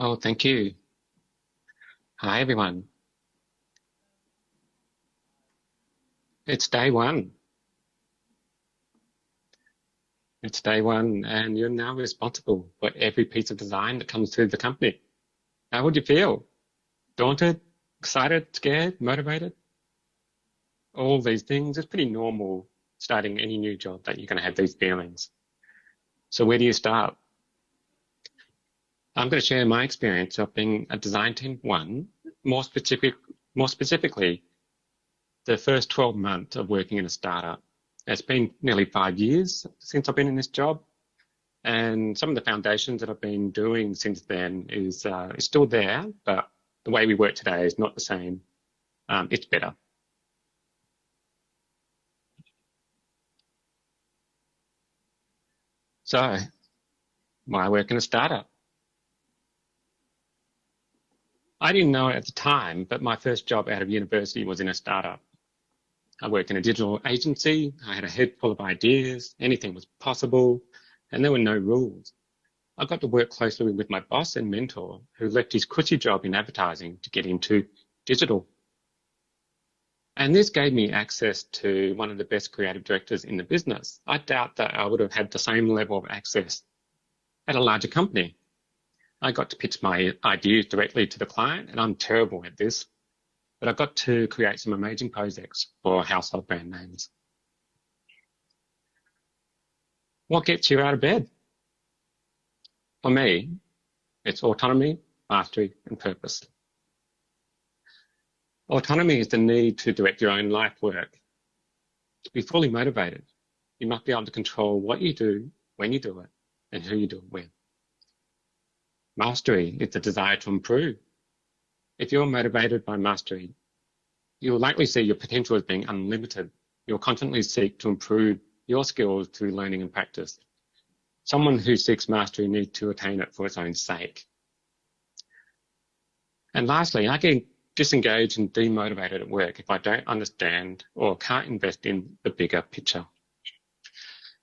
Oh, thank you. Hi, everyone. It's day one. It's day one, and you're now responsible for every piece of design that comes through the company. How would you feel? Daunted, excited, scared, motivated? All these things. It's pretty normal starting any new job that you're going to have these feelings. So where do you start? I'm going to share my experience of being a design team one, more specific, more specifically, the first 12 months of working in a startup. It's been nearly 5 years since I've been in this job. And some of the foundations that I've been doing since then is still there, but the way we work today is not the same. It's better. So, why work in a startup? I didn't know it at the time, but my first job out of university was in a startup. I worked in a digital agency. I had a head full of ideas. Anything was possible, and there were no rules. I got to work closely with my boss and mentor, who left his cushy job in advertising to get into digital. And this gave me access to one of the best creative directors in the business. I doubt that I would have had the same level of access at a larger company. I got to pitch my ideas directly to the client, and I'm terrible at this, but I got to create some amazing projects for household brand names. What gets you out of bed? For me, it's autonomy, mastery, and purpose. Autonomy is the need to direct your own life work. To be fully motivated, you must be able to control what you do, when you do it, and who you do it with. Mastery is the desire to improve. If you're motivated by mastery, you'll likely see your potential as being unlimited. You'll constantly seek to improve your skills through learning and practice. Someone who seeks mastery needs to attain it for its own sake. And lastly, I get disengaged and demotivated at work if I don't understand or can't invest in the bigger picture.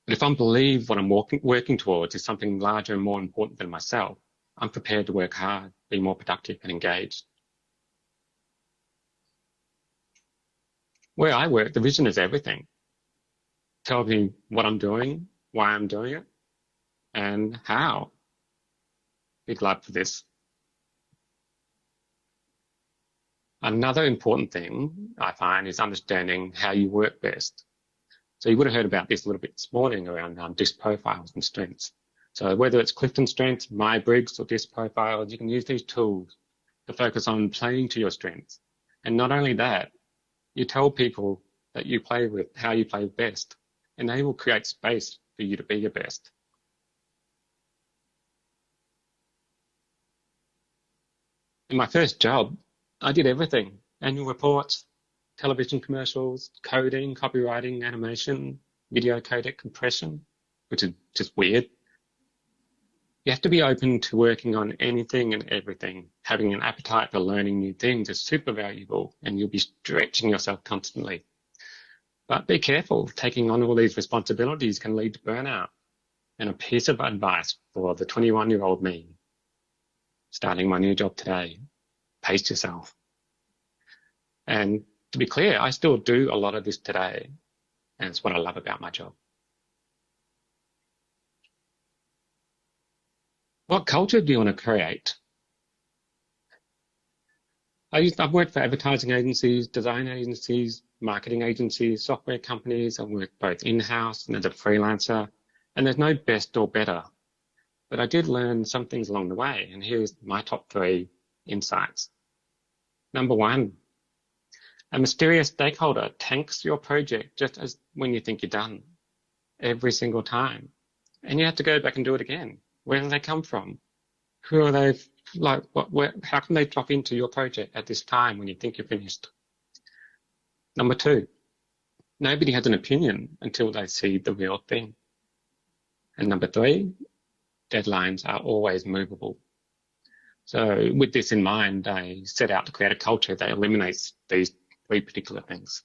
But if I believe what I'm working towards is something larger and more important than myself, I'm prepared to work hard, be more productive and engaged. Where I work, the vision is everything. Tell me what I'm doing, why I'm doing it, and how. Big love for this. Another important thing I find is understanding how you work best. So you would have heard about this a little bit this morning around disc profiles and strengths. So whether it's Clifton Strengths, Mybriggs, or disc profiles, you can use these tools to focus on playing to your strengths. And not only that, you tell people that you play with how you play best, and they will create space for you to be your best. In my first job, I did everything: annual reports, television commercials, coding, copywriting, animation, video codec compression, which is just weird. You have to be open to working on anything and everything. Having an appetite for learning new things is super valuable, and you'll be stretching yourself constantly. But be careful, taking on all these responsibilities can lead to burnout. And a piece of advice for the 21-year-old me starting my new job today: pace yourself. And to be clear, I still do a lot of this today, and it's what I love about my job. What culture do you want to create? I've worked for advertising agencies, design agencies, marketing agencies, software companies. I've worked both in-house and as a freelancer, and there's no best or better. But I did learn some things along the way, and here's my top three insights. Number one, a mysterious stakeholder tanks your project just as when you think you're done, every single time. And you have to go back and do it again. Where do they come from? Who are they? Like, how can they drop into your project at this time when you think you're finished? Number two, nobody has an opinion until they see the real thing. And number three, deadlines are always movable. So with this in mind, I set out to create a culture that eliminates these three particular things.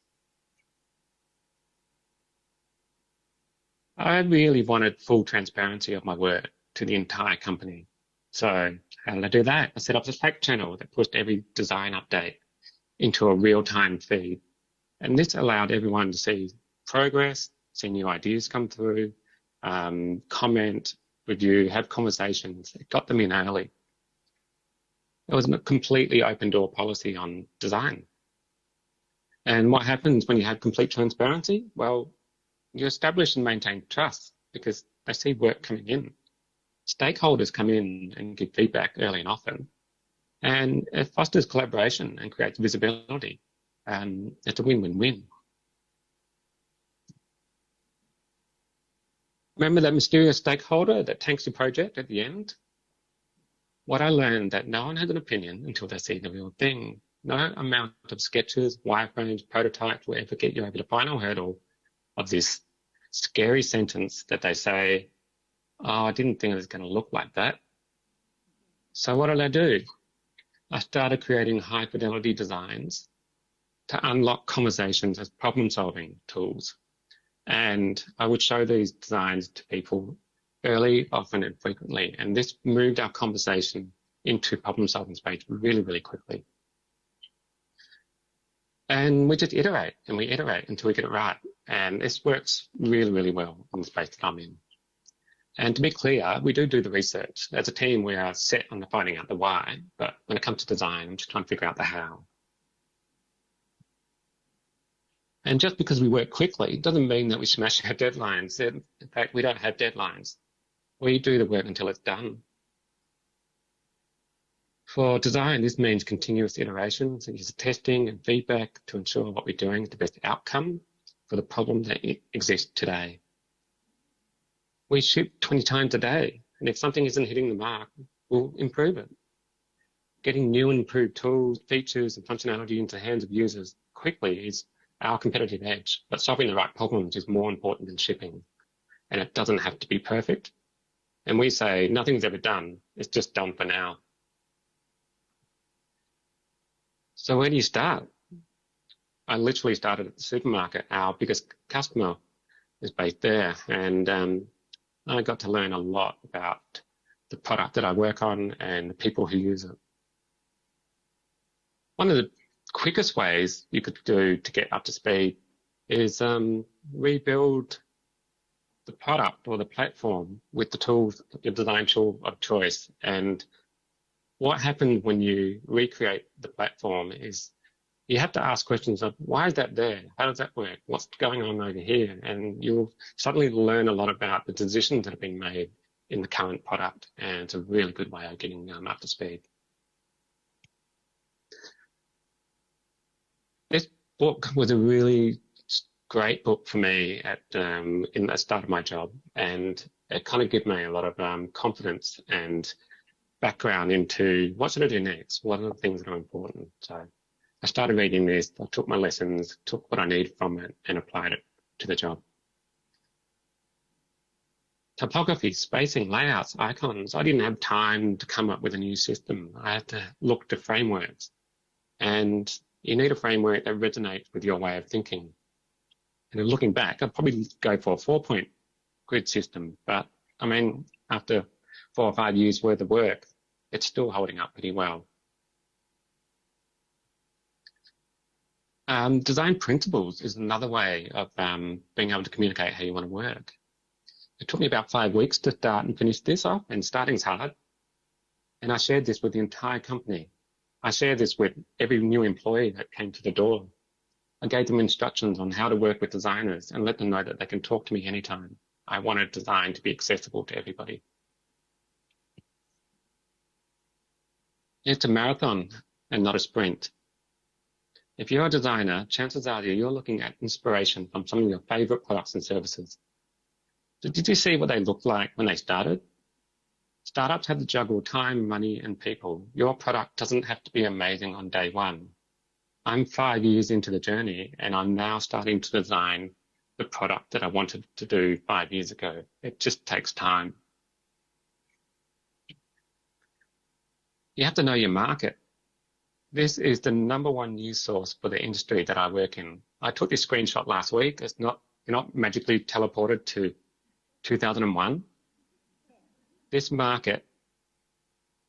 I really wanted full transparency of my work to the entire company. So how did I do that? I set up a Slack channel that pushed every design update into a real-time feed. And this allowed everyone to see progress, see new ideas come through, comment, review, have conversations. It got them in early. It was a completely open door policy on design. And what happens when you have complete transparency? Well, you establish and maintain trust because they see work coming in. Stakeholders come in and give feedback early and often, and it fosters collaboration and creates visibility. It's a win-win-win. Remember that mysterious stakeholder that tanks your project at the end? What I learned that no one has an opinion until they see the real thing. No amount of sketches, wireframes, prototypes will ever get you over the final hurdle of this scary sentence that they say, oh, I didn't think it was going to look like that. So what did I do? I started creating high fidelity designs to unlock conversations as problem solving tools. And I would show these designs to people early, often and frequently. And this moved our conversation into problem solving space really, really quickly. And we just iterate and we iterate until we get it right. And this works really, really well on the space that I'm in. And to be clear, we do the research. As a team, we are set on finding out the why, but when it comes to design, I'm just trying to figure out the how. And just because we work quickly doesn't mean that we smash our deadlines. In fact, we don't have deadlines. We do the work until it's done. For design, this means continuous iterations and user testing and feedback to ensure what we're doing is the best outcome for the problem that exists today. We ship 20 times a day, and if something isn't hitting the mark, we'll improve it. Getting new and improved tools, features, and functionality into the hands of users quickly is our competitive edge, but solving the right problems is more important than shipping, and it doesn't have to be perfect. And we say nothing's ever done, it's just done for now. So where do you start? I literally started at the supermarket. Our biggest customer is based there, and I got to learn a lot about the product that I work on and the people who use it. One of the quickest ways you could do to get up to speed is rebuild the product or the platform with the tools, your design tool of choice. And what happens when you recreate the platform is you have to ask questions of why is that there? How does that work? What's going on over here? And you'll suddenly learn a lot about the decisions that are being made in the current product. And it's a really good way of getting up to speed. This book was a really great book for me at in the start of my job, and it kind of gave me a lot of confidence and background into what should I do next? What are the things that are important? So I started reading this, I took my lessons, took what I needed from it and applied it to the job. Typography, spacing, layouts, icons. I didn't have time to come up with a new system. I had to look to frameworks. And you need a framework that resonates with your way of thinking. And looking back, I'd probably go for a 4-point grid system. But I mean, after 4 or 5 years worth of work, it's still holding up pretty well. Design principles is another way of being able to communicate how you want to work. It took me about 5 weeks to start and finish this off, and starting's hard. And I shared this with the entire company. I shared this with every new employee that came to the door. I gave them instructions on how to work with designers and let them know that they can talk to me anytime. I wanted design to be accessible to everybody. It's a marathon and not a sprint. If you're a designer, chances are you're looking at inspiration from some of your favorite products and services. So did you see what they looked like when they started? Startups have to juggle time, money, and people. Your product doesn't have to be amazing on day one. I'm 5 years into the journey, and I'm now starting to design the product that I wanted to do 5 years ago. It just takes time. You have to know your market. This is the #1 news source for the industry that I work in. I took this screenshot last week. You're not magically teleported to 2001. This market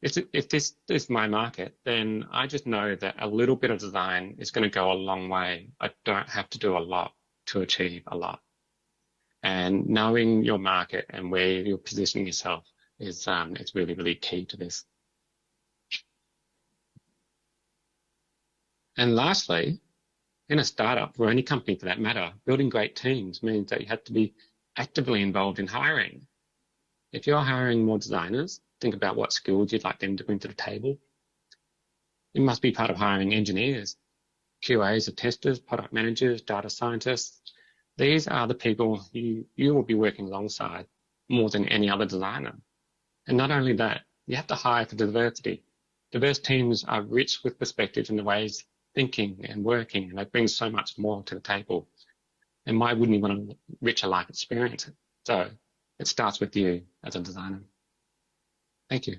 if this is my market, then I just know that a little bit of design is going to go a long way. I don't have to do a lot to achieve a lot. And knowing your market and where you're positioning yourself is really, really key to this. And lastly, in a startup or any company for that matter, building great teams means that you have to be actively involved in hiring. If you're hiring more designers, think about what skills you'd like them to bring to the table. You must be part of hiring engineers, QAs or testers, product managers, data scientists. These are the people you will be working alongside more than any other designer. And not only that, you have to hire for diversity. Diverse teams are rich with perspectives and the ways thinking and working, and they bring so much more to the table. And why wouldn't you want a richer life experience? So it starts with you as a designer. Thank you.